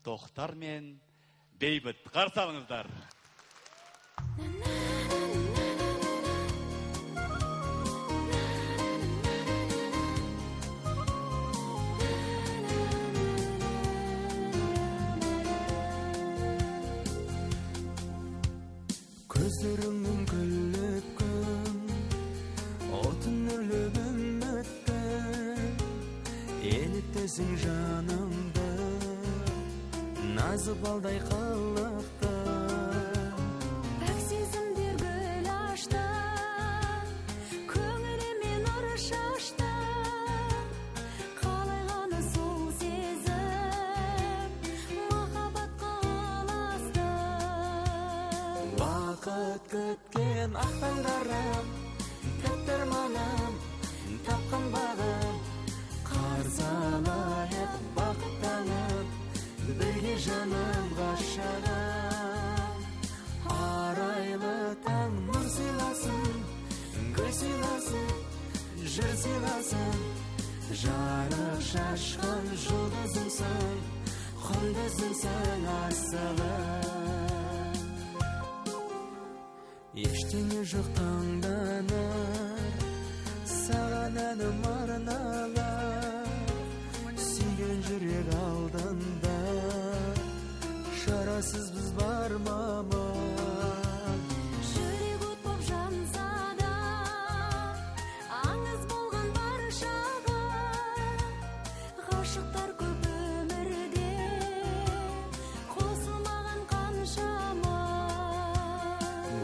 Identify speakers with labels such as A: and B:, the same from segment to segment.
A: Тоқтар мен Бейбіт. Қарсы алыңыздар.
B: Көздеріңнің күліп күн, отын үрлеп үмітті, еліттесің жанымды, назы балдай қылықты.
C: Пәк сезімдер гүл ашты, көңіліме нұр шашты, қалай ғана сол сезім махаббатқа ұласты.
B: Вақыт күткен ақ таңдарым, тәтті арманым, тапқан бағым, қарсы алайық бақыт таңын, бірге жаным ғашығым. Арайлы таң нұр сыйласын, гүл сыйласын, жыр сыйласын, жарық шашқан жұлдызымсың, құндызымсың асылым. Ештеңе жоқ таңданыр, саған әнім арналар, сүйген жүрек алдында, шарасыз біз бар маман.
C: Жүрек от боп жанса да, аңыз болған баршаға, ғашықтар көп өмірде, қосылмаған қаншама.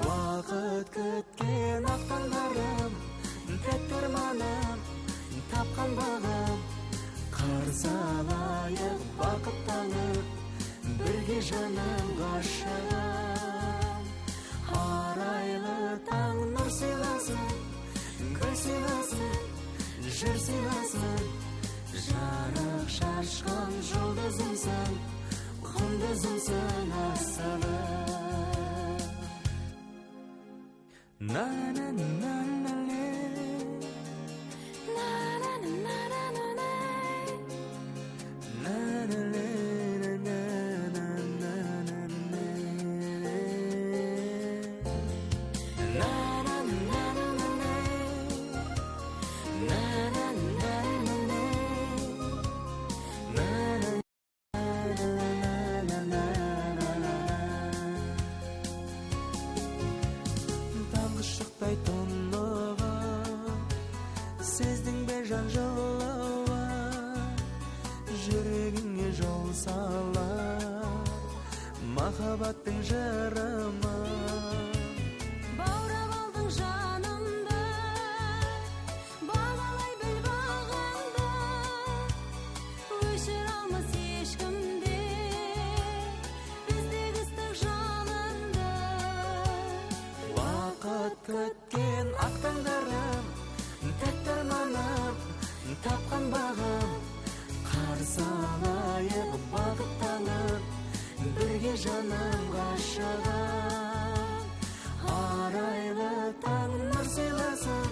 B: Вақыт күткен ақ таңдарым, тәтті арманым, тапқан бағым, қарсы алайық бақыт таңын, бірге жаным ғашығым. Арайлы таң нұр сыйласын, гүл сыйласын, жыр сыйласын, жарық шашқан жұлдызымсың, құндызымсың асылым. Na na na na na шықтай тұнығы, сездің бе жан жылуы, жүрегіңе жол сала, махаббаттың жырымы.
C: Баурап алдың жанымды, бағалай біл бағыңды, өшір алмас ешкімде біздегі ыстық жалынды.
B: Вақыт күткен ақ таңдарым, тәтті арманым, тапқан бағым, қарсы алайық бақыт таңын, бірге жаным ғашығым. Арайлы таң нұр сыйласын,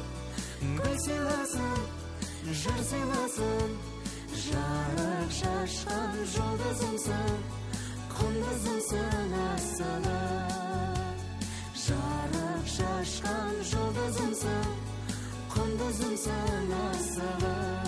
B: гүл сыйласын, жыр сыйласын, жарық шашқан жұлдызымсың, құндызымсың асылым. Жарық шашқан жұлдызымсың, құндызымсың асылым.